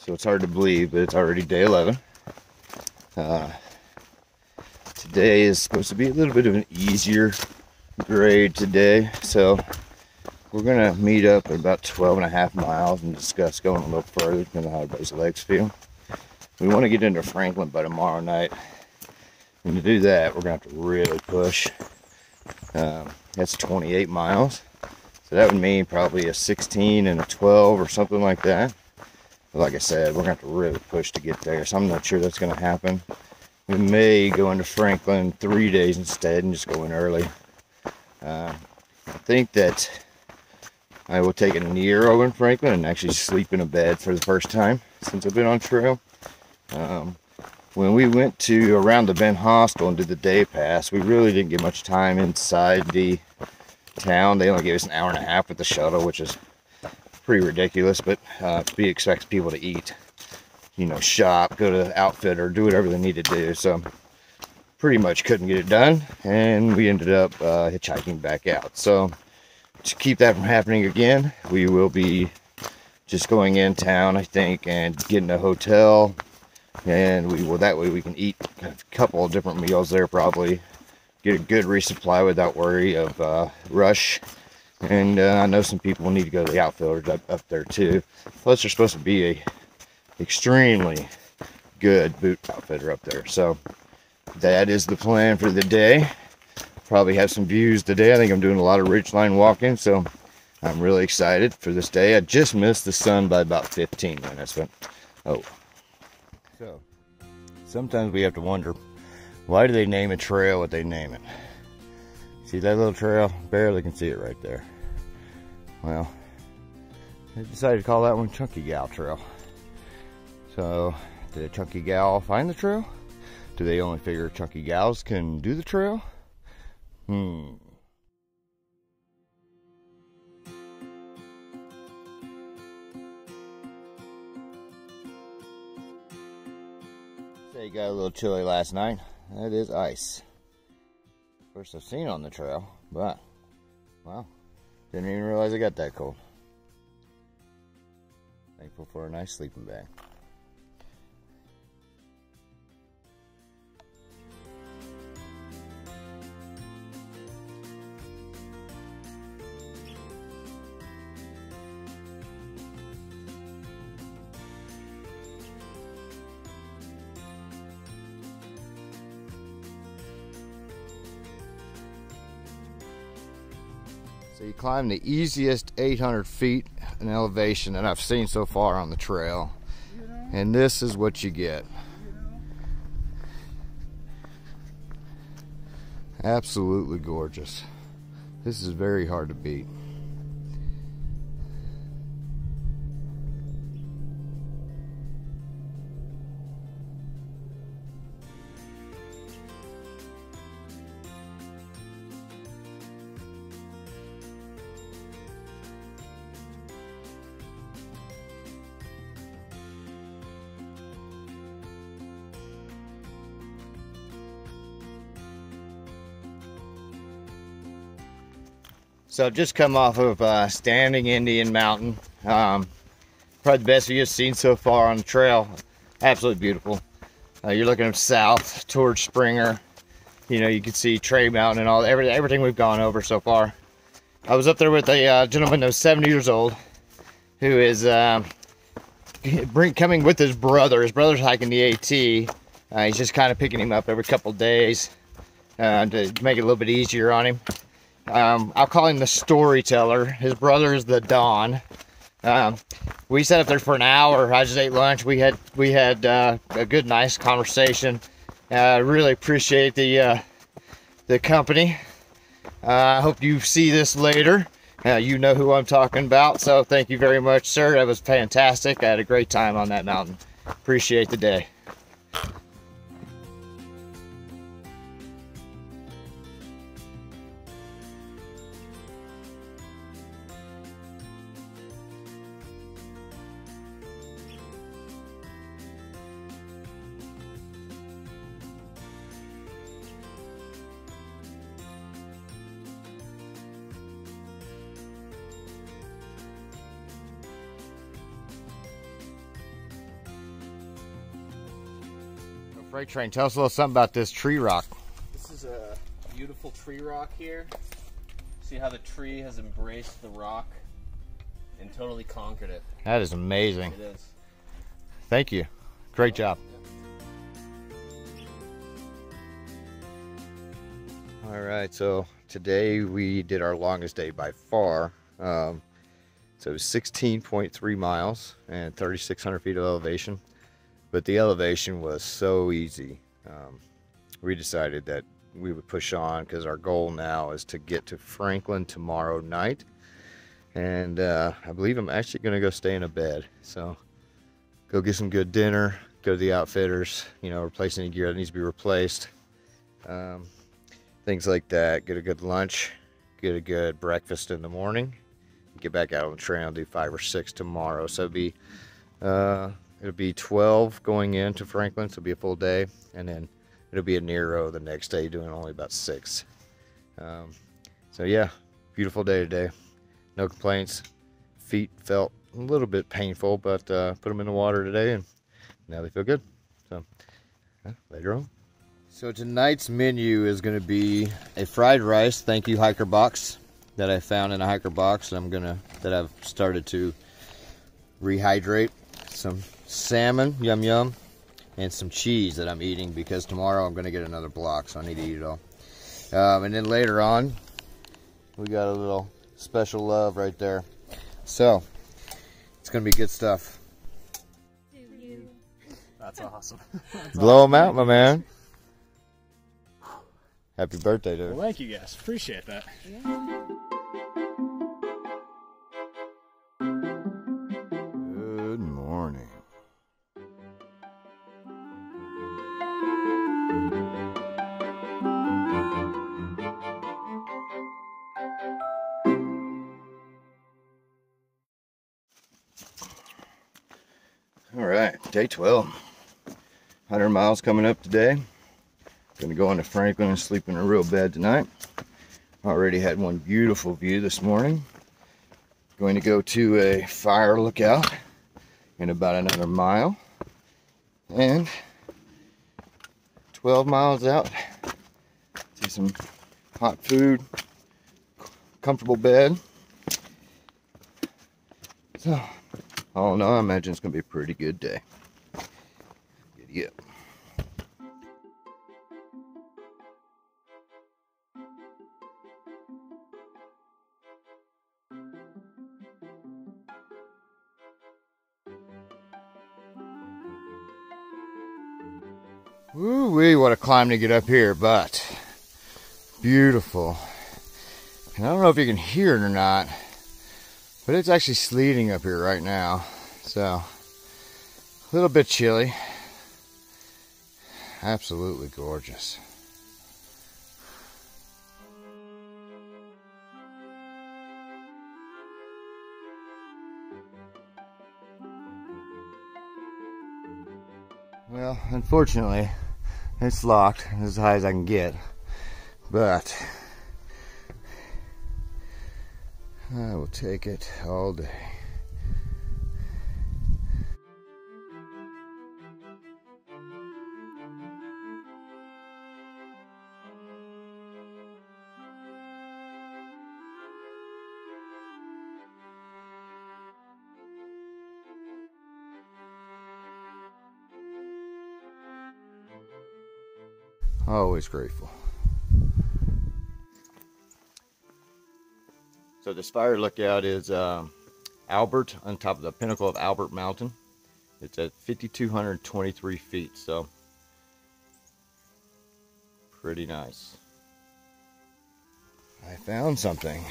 so it's hard to believe, but it's already day 11. Today is supposed to be a little bit of an easier grade today, so we're gonna meet up at about 12.5 miles and discuss going a little further, depending on how everybody's legs feel. We want to get into Franklin by tomorrow night, and to do that, we're gonna have to really push. That's 28 miles, so that would mean probably a 16 and a 12 or something like that. But like I said, we're gonna have to really push to get there, so I'm not sure that's gonna happen. We may go into Franklin 3 days instead and just go in early. I think that I will take a year over in Franklin and actually sleep in a bed for the first time since I've been on trail. When we went to around the Bend Hostel and did the day pass, we really didn't get much time inside the town. They only gave us an hour and a half with the shuttle, which is pretty ridiculous, but we expect people to eat, you know, shop, go to the outfitter, do whatever they need to do. So pretty much couldn't get it done, and we ended up hitchhiking back out. So to keep that from happening again, we will be just going in town, I think, and getting a hotel, and we will, that way we can eat a couple of different meals there, probably get a good resupply without worry of rush. And I know some people need to go to the outfitters up there too. Plus there's supposed to be a extremely good boot outfitter up there, so that is the plan for the day. Probably have some views today. I think I'm doing a lot of ridgeline walking, so I'm really excited for this day. I just missed the sun by about 15 minutes, but so sometimes we have to wonder, why do they name a trail what they name it? See that little trail? Barely can see it right there. Well, they decided to call that one Chunky Gal Trail. So did a chunky gal find the trail? Do they only figure chunky gals can do the trail? Say it got a little chilly last night. That is ice. First I've seen on the trail, but wow, didn't even realize it got that cold. Thankful for a nice sleeping bag. So you climb the easiest 800 feet in elevation that I've seen so far on the trail, and this is what you get. Absolutely gorgeous. This is very hard to beat. So I've just come off of Standing Indian Mountain. Probably the best view I've seen so far on the trail. Absolutely beautiful. You're looking south towards Springer. You know, you can see Trey Mountain and all everything we've gone over so far. I was up there with a gentleman that was 70 years old, who is coming with his brother. His brother's hiking the AT. He's just kind of picking him up every couple days to make it a little bit easier on him. I'll call him the storyteller. His brother is the Don. We sat up there for an hour. I just ate lunch. We had a good, nice conversation. Really appreciate the company. I hope you see this later. You know who I'm talking about. So thank you very much, sir. That was fantastic. I had a great time on that mountain. Appreciate the day. Freight train, tell us a little something about this tree rock. This is a beautiful tree rock here. See how the tree has embraced the rock and totally conquered it. That is amazing. It is. Thank you. Great job. All right, so today we did our longest day by far. So it was 16.3 miles and 3,600 feet of elevation. But the elevation was so easy. We decided that we would push on because our goal now is to get to Franklin tomorrow night. And I believe I'm actually going to go stay in a bed. So go get some good dinner, go to the outfitters, you know, replace any gear that needs to be replaced. Things like that. Get a good lunch, get a good breakfast in the morning, get back out on the trail and do 5 or 6 tomorrow. So it'll be 12 going into Franklin, so it'll be a full day, and then it'll be a Nero the next day doing only about 6. So yeah, beautiful day today. No complaints. Feet felt a little bit painful, but put them in the water today and now they feel good. So later on. So tonight's menu is going to be a fried rice, thank you hiker box, that I found in a hiker box that I've started to rehydrate. Some salmon, yum yum, and some cheese that I'm eating because tomorrow I'm going to get another block, so I need to eat it all. And then later on, we got a little special love right there. So it's going to be good stuff. That's awesome. Blow them out, my man. Happy birthday, dude. Well, thank you guys. Appreciate that. Good morning. All right, day 12. 100 miles coming up today. Gonna go into Franklin and sleep in a real bed tonight. Already had one beautiful view this morning. Going to go to a fire lookout in about another mile. And 12 miles out, see some hot food, comfortable bed. So, all in all, I imagine it's gonna be a pretty good day. Giddy up. Woo-wee, what a climb to get up here, but beautiful. And I don't know if you can hear it or not, but it's actually sleeting up here right now. So, a little bit chilly. Absolutely gorgeous. Well, unfortunately, it's locked as high as I can get, but I will take it all day. Always grateful. So this fire lookout is Albert, on top of the pinnacle of Albert Mountain. It's at 5,223 feet, so pretty nice. I found something,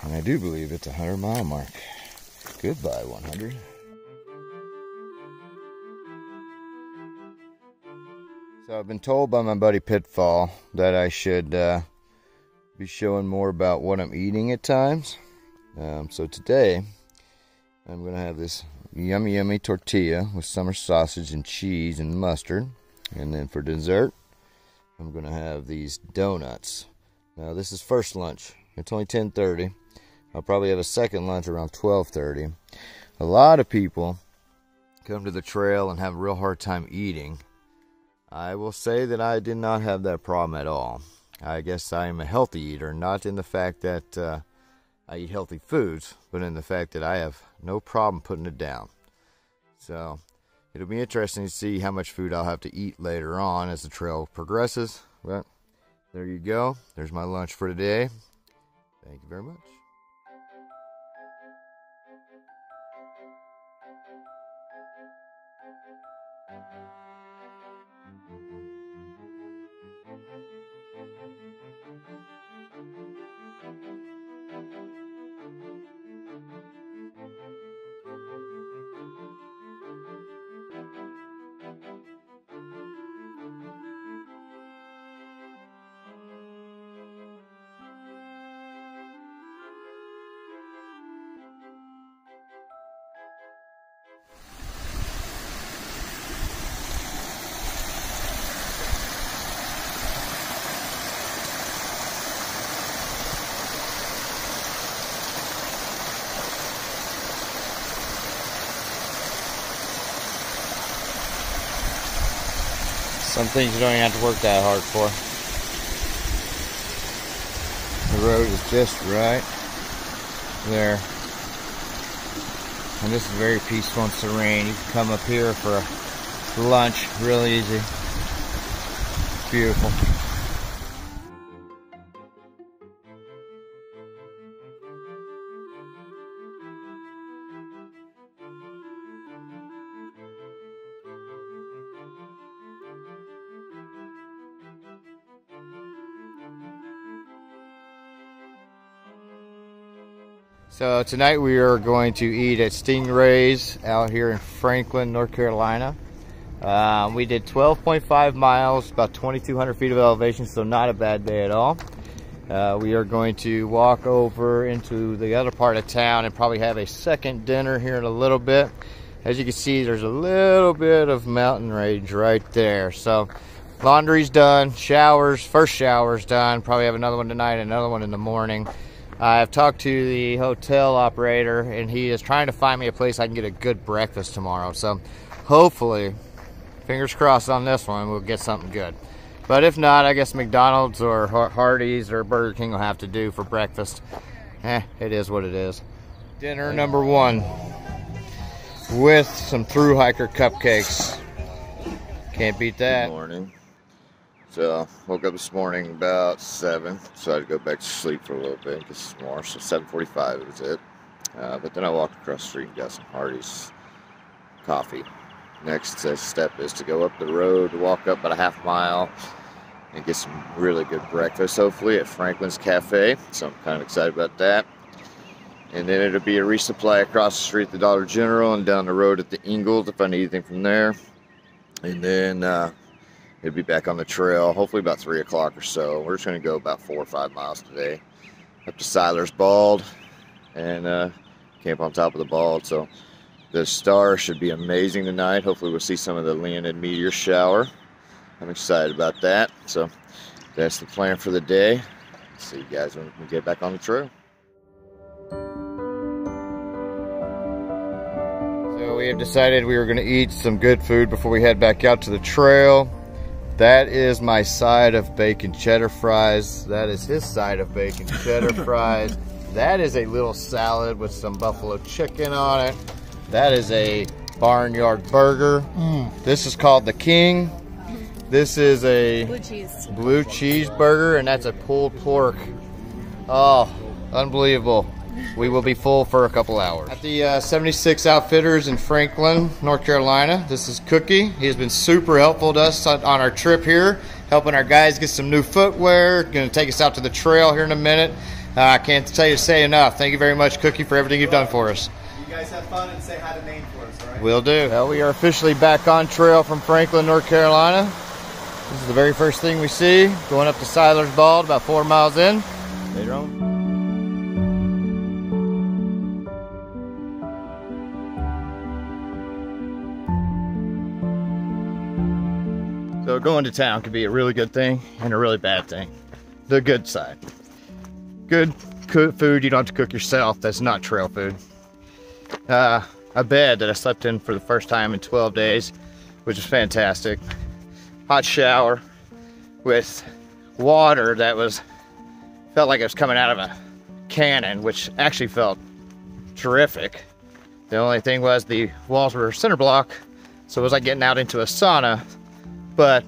and I do believe it's a 100-mile mark. Goodbye, 100. So I've been told by my buddy Pitfall that I should be showing more about what I'm eating at times. So today I'm going to have this yummy tortilla with summer sausage and cheese and mustard. And then for dessert, I'm going to have these donuts. Now this is first lunch. It's only 10:30. I'll probably have a second lunch around 12:30. A lot of people come to the trail and have a real hard time eating. I will say that I did not have that problem at all. I guess I am a healthy eater, not in the fact that I eat healthy foods, but in the fact that I have no problem putting it down. So it'll be interesting to see how much food I'll have to eat later on as the trail progresses. But there you go. There's my lunch for today. Thank you very much. Some things you don't even have to work that hard for. The road is just right there. And this is very peaceful and serene. You can come up here for lunch real easy. Beautiful. So tonight we are going to eat at Stingray's out here in Franklin, North Carolina. We did 12.5 miles, about 2,200 feet of elevation, so not a bad day at all. We are going to walk over into the other part of town and probably have a second dinner here in a little bit. As you can see, there's a little bit of mountain range right there. So laundry's done, first shower's done. Probably have another one tonight, another one in the morning. I've talked to the hotel operator, and he is trying to find me a place I can get a good breakfast tomorrow. So hopefully, fingers crossed on this one, we'll get something good. But if not, I guess McDonald's or Hardee's or Burger King will have to do for breakfast. It is what it is. Dinner number one with some Thru hiker cupcakes. Can't beat that. Good morning. So woke up this morning about 7, so I had to go back to sleep for a little bit because it's more. So 7:45 was it. But then I walked across the street and got some Hardee's coffee. Next step is to go up the road, walk up about a half mile, and get some really good breakfast, hopefully, at Franklin's Cafe. So I'm kind of excited about that. And then it'll be a resupply across the street at the Dollar General and down the road at the Ingalls if I need anything from there. And then it'll be back on the trail, hopefully about 3 o'clock or so. We're just going to go about 4 or 5 miles today up to Siler's Bald and camp on top of the Bald. So the stars should be amazing tonight. Hopefully we'll see some of the Leonid meteor shower. I'm excited about that. So that's the plan for the day. See you guys when we get back on the trail. So we have decided we were going to eat some good food before we head back out to the trail. That is my side of bacon cheddar fries. That is his side of bacon cheddar fries. That is a little salad with some buffalo chicken on it. That is a barnyard burger. This is called the King. This is a blue cheese burger, and that's a pulled pork. Oh, unbelievable. We will be full for a couple hours. At the 76 Outfitters in Franklin, North Carolina. This is Cookie. He has been super helpful to us on our trip here, helping our guys get some new footwear. Going to take us out to the trail here in a minute. I can't say enough. Thank you very much, Cookie, for everything you've done for us. You guys have fun and say hi to Maine for us, all right? Will do. Well, we are officially back on trail from Franklin, North Carolina. This is the very first thing we see, going up to Siler's Bald, about 4 miles in. Later on. So going to town can be a really good thing and a really bad thing. The good side. Good food you don't have to cook yourself. That's not trail food. A bed that I slept in for the first time in 12 days, which is fantastic. hot shower with water that felt like it was coming out of a cannon, which actually felt terrific. The only thing was the walls were cinder block, so it was like getting out into a sauna, but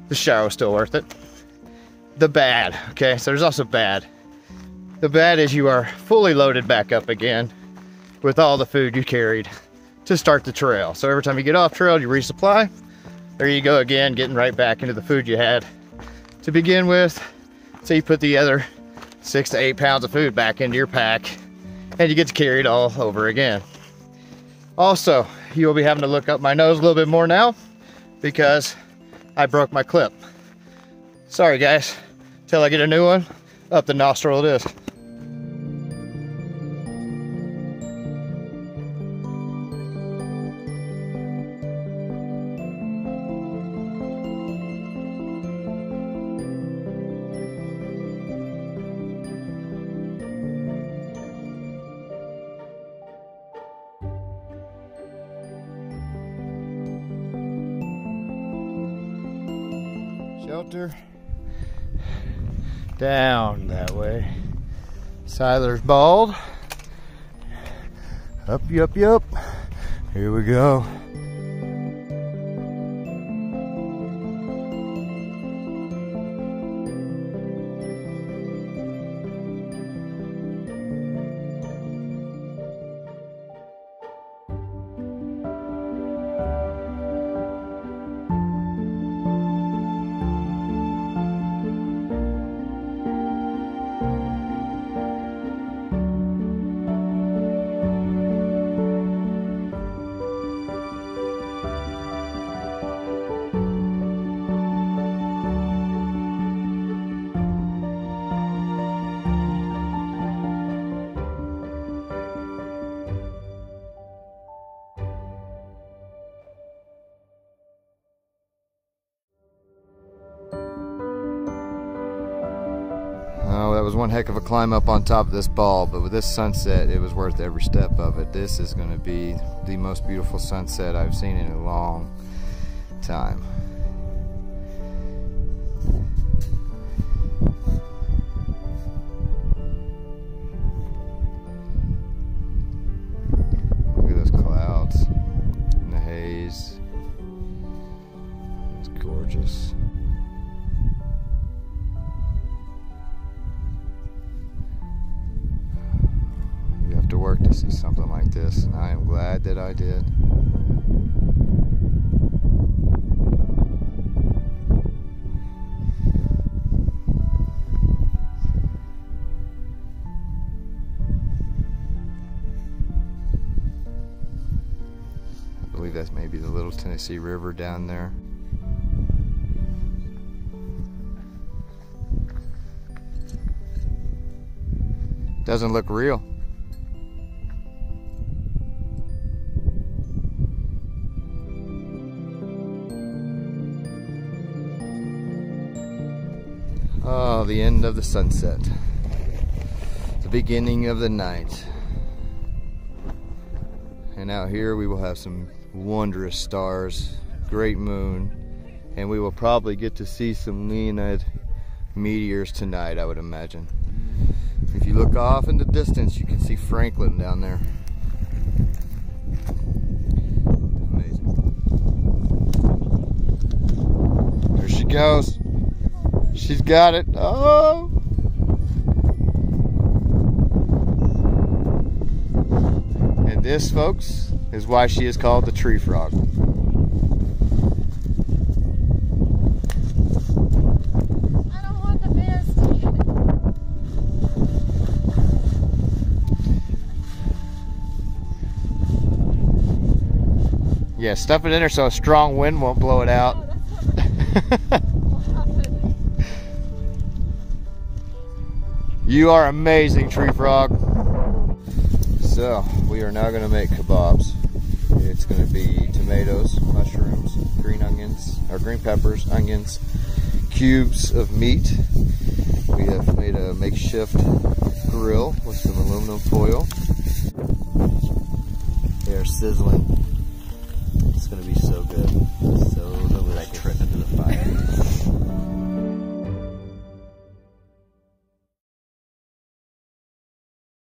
the shower was still worth it. The bad, okay, so there's also bad. The bad is you are fully loaded back up again with all the food you carried to start the trail. So every time you get off trail, you resupply. There you go again, getting right back into the food you had to begin with. So you put the other 6 to 8 pounds of food back into your pack and you get to carry it all over again. Also, you will be having to look up my nose a little bit more now because I broke my clip. Sorry guys, till I get a new one, up the nostril it is. Shelter down that way. Siler's bald. Up, yup, yup. Here we go. Oh, that was one heck of a climb up on top of this ball, but with this sunset, it was worth every step of it. This is going to be the most beautiful sunset I've seen in a long time. Look at those clouds and the haze. It's gorgeous. To work to see something like this, and I am glad that I did. I believe that's maybe the Little Tennessee River down there. Doesn't look real. Oh, the end of the sunset. The beginning of the night. And out here we will have some wondrous stars, great moon, and we will probably get to see some Leonid meteors tonight, I would imagine. If you look off in the distance, you can see Franklin down there. Amazing. There she goes. She's got it. Oh! And this, folks, is why she is called the tree frog. I don't want the biscuit. Yeah, stuff it in there so a strong wind won't blow it out. You are amazing, tree frog. So, we are now going to make kebabs. It's going to be tomatoes, mushrooms, green onions, or green peppers, onions, cubes of meat. We have made a makeshift grill with some aluminum foil. They are sizzling. It's going to be so good. So delicious.